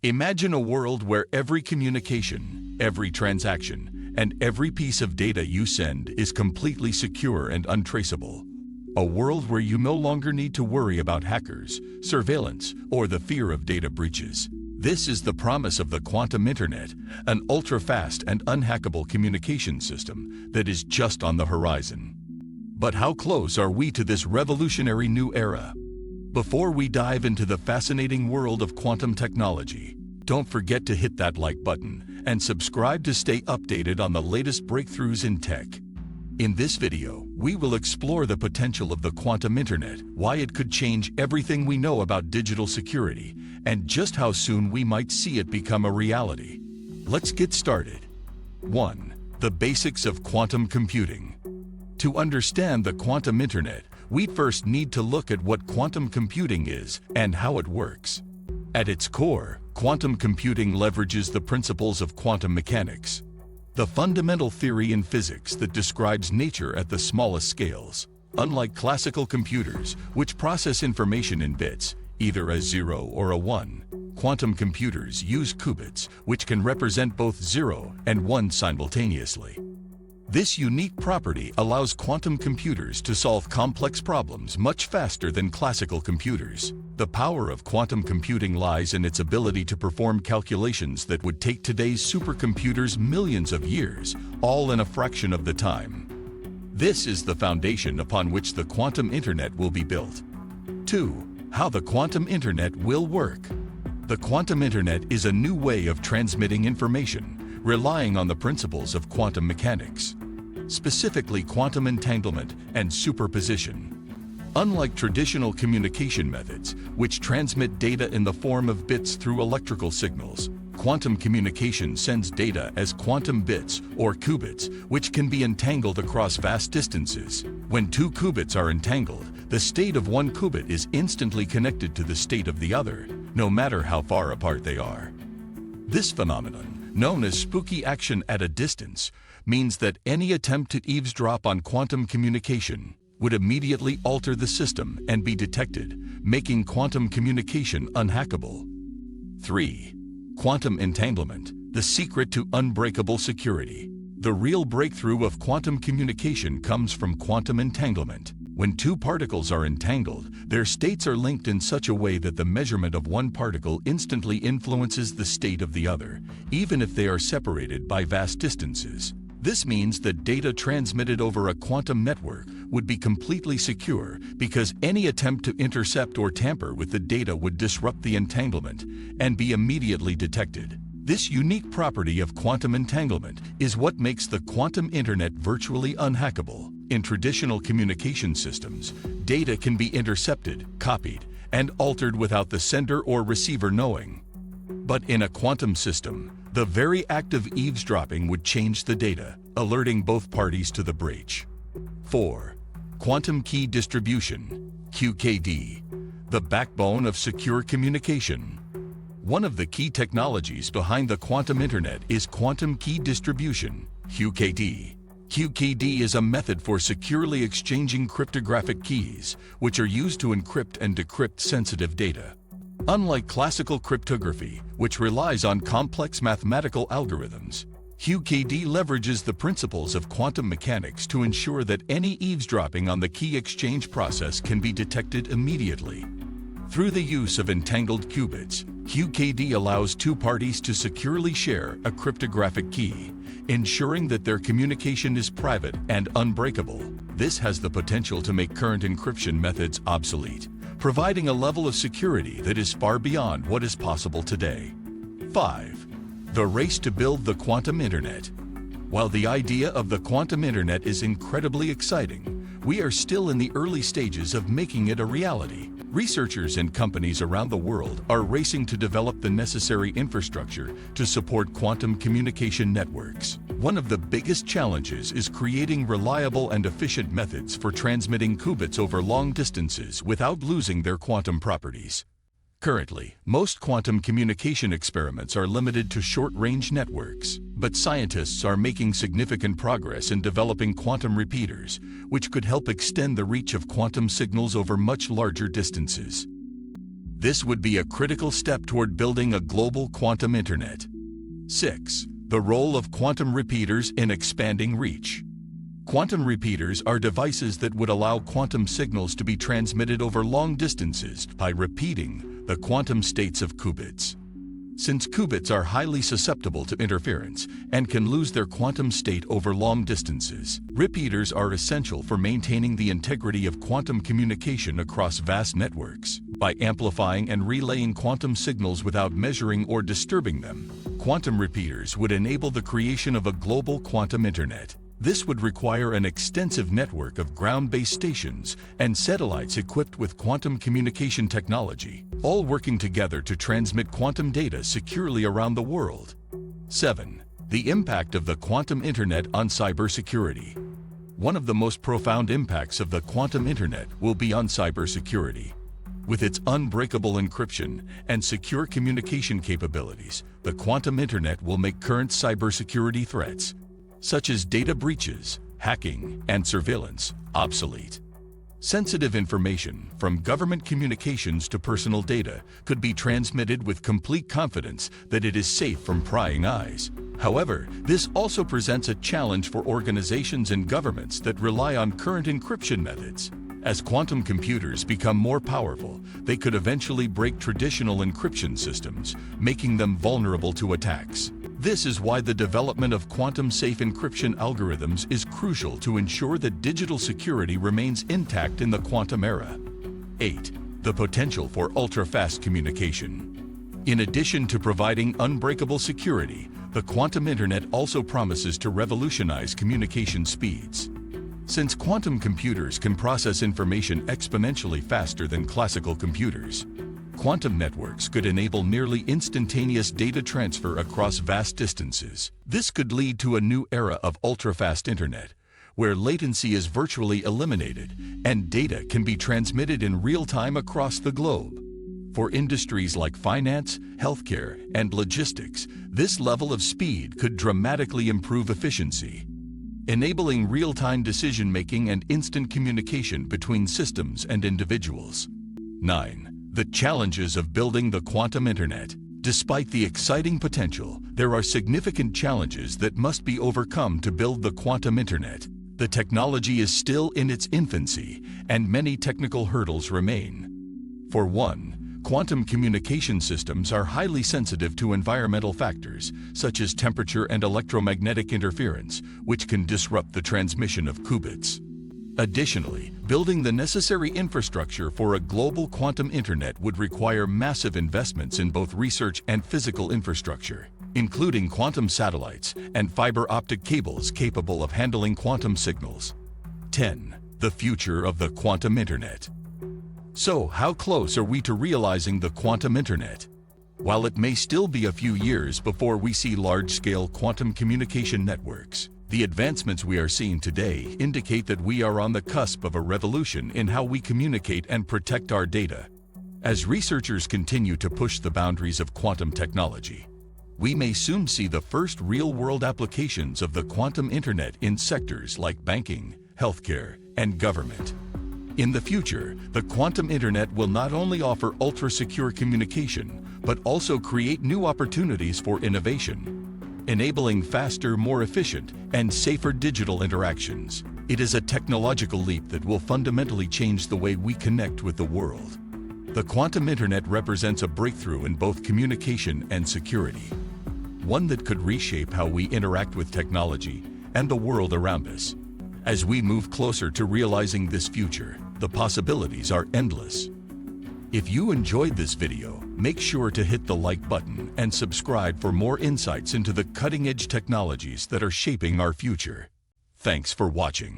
Imagine a world where every communication, every transaction, and every piece of data you send is completely secure and untraceable. A world where you no longer need to worry about hackers, surveillance, or the fear of data breaches. This is the promise of the quantum internet, an ultra-fast and unhackable communication system that is just on the horizon. But how close are we to this revolutionary new era? Before we dive into the fascinating world of quantum technology, don't forget to hit that like button and subscribe to stay updated on the latest breakthroughs in tech. In this video, we will explore the potential of the quantum internet, why it could change everything we know about digital security, and just how soon we might see it become a reality. Let's get started. 1. The basics of quantum computing. To understand the quantum internet, we first need to look at what quantum computing is and how it works. At its core, quantum computing leverages the principles of quantum mechanics, the fundamental theory in physics that describes nature at the smallest scales. Unlike classical computers, which process information in bits, either a 0 or a 1, quantum computers use qubits, which can represent both 0 and 1 simultaneously. This unique property allows quantum computers to solve complex problems much faster than classical computers. The power of quantum computing lies in its ability to perform calculations that would take today's supercomputers millions of years, all in a fraction of the time. This is the foundation upon which the quantum internet will be built. 2. How the quantum internet will work. The quantum internet is a new way of transmitting information, relying on the principles of quantum mechanics, specifically quantum entanglement and superposition. Unlike traditional communication methods, which transmit data in the form of bits through electrical signals, quantum communication sends data as quantum bits or qubits, which can be entangled across vast distances. When two qubits are entangled, the state of one qubit is instantly connected to the state of the other, no matter how far apart they are. This phenomenon, known as spooky action at a distance, means that any attempt to eavesdrop on quantum communication would immediately alter the system and be detected, making quantum communication unhackable. 3. Quantum entanglement, the secret to unbreakable security. The real breakthrough of quantum communication comes from quantum entanglement. When two particles are entangled, their states are linked in such a way that the measurement of one particle instantly influences the state of the other, even if they are separated by vast distances. This means that data transmitted over a quantum network would be completely secure because any attempt to intercept or tamper with the data would disrupt the entanglement and be immediately detected. This unique property of quantum entanglement is what makes the quantum internet virtually unhackable. In traditional communication systems, data can be intercepted, copied, and altered without the sender or receiver knowing. But in a quantum system, the very act of eavesdropping would change the data, alerting both parties to the breach. 4. Quantum key distribution, QKD, the backbone of secure communication. One of the key technologies behind the quantum internet is quantum key distribution, QKD. QKD is a method for securely exchanging cryptographic keys, which are used to encrypt and decrypt sensitive data. Unlike classical cryptography, which relies on complex mathematical algorithms, QKD leverages the principles of quantum mechanics to ensure that any eavesdropping on the key exchange process can be detected immediately. Through the use of entangled qubits, QKD allows two parties to securely share a cryptographic key, ensuring that their communication is private and unbreakable. This has the potential to make current encryption methods obsolete, providing a level of security that is far beyond what is possible today. 5. The race to build the quantum internet. While the idea of the quantum internet is incredibly exciting, we are still in the early stages of making it a reality. Researchers and companies around the world are racing to develop the necessary infrastructure to support quantum communication networks. One of the biggest challenges is creating reliable and efficient methods for transmitting qubits over long distances without losing their quantum properties. Currently, most quantum communication experiments are limited to short-range networks, but scientists are making significant progress in developing quantum repeaters, which could help extend the reach of quantum signals over much larger distances. This would be a critical step toward building a global quantum internet. 6. The role of quantum repeaters in expanding reach. Quantum repeaters are devices that would allow quantum signals to be transmitted over long distances by repeating the quantum states of qubits. Since qubits are highly susceptible to interference and can lose their quantum state over long distances, repeaters are essential for maintaining the integrity of quantum communication across vast networks. By amplifying and relaying quantum signals without measuring or disturbing them, quantum repeaters would enable the creation of a global quantum internet. This would require an extensive network of ground-based stations and satellites equipped with quantum communication technology, all working together to transmit quantum data securely around the world. 7. The impact of the quantum internet on cybersecurity. One of the most profound impacts of the quantum internet will be on cybersecurity. With its unbreakable encryption and secure communication capabilities, the quantum internet will make current cybersecurity threats, such as data breaches, hacking, and surveillance, obsolete. Sensitive information, from government communications to personal data, could be transmitted with complete confidence that it is safe from prying eyes. However, this also presents a challenge for organizations and governments that rely on current encryption methods. As quantum computers become more powerful, they could eventually break traditional encryption systems, making them vulnerable to attacks. This is why the development of quantum-safe encryption algorithms is crucial to ensure that digital security remains intact in the quantum era. 8. The potential for ultra-fast communication. In addition to providing unbreakable security, the quantum internet also promises to revolutionize communication speeds. Since quantum computers can process information exponentially faster than classical computers, quantum networks could enable nearly instantaneous data transfer across vast distances. This could lead to a new era of ultra-fast internet, where latency is virtually eliminated and data can be transmitted in real time across the globe. For industries like finance, healthcare, and logistics, this level of speed could dramatically improve efficiency, enabling real-time decision-making and instant communication between systems and individuals. 9. The challenges of building the quantum internet. Despite the exciting potential, there are significant challenges that must be overcome to build the quantum internet. The technology is still in its infancy, and many technical hurdles remain. For one, quantum communication systems are highly sensitive to environmental factors, such as temperature and electromagnetic interference, which can disrupt the transmission of qubits. Additionally, building the necessary infrastructure for a global quantum internet would require massive investments in both research and physical infrastructure, including quantum satellites and fiber optic cables capable of handling quantum signals. 10. The future of the quantum internet. So, how close are we to realizing the quantum internet? While it may still be a few years before we see large-scale quantum communication networks, the advancements we are seeing today indicate that we are on the cusp of a revolution in how we communicate and protect our data. As researchers continue to push the boundaries of quantum technology, we may soon see the first real-world applications of the quantum internet in sectors like banking, healthcare, and government. In the future, the quantum internet will not only offer ultra-secure communication, but also create new opportunities for innovation, enabling faster, more efficient, and safer digital interactions. It is a technological leap that will fundamentally change the way we connect with the world. The quantum internet represents a breakthrough in both communication and security, one that could reshape how we interact with technology and the world around us. As we move closer to realizing this future, the possibilities are endless. If you enjoyed this video, make sure to hit the like button and subscribe for more insights into the cutting-edge technologies that are shaping our future. Thanks for watching.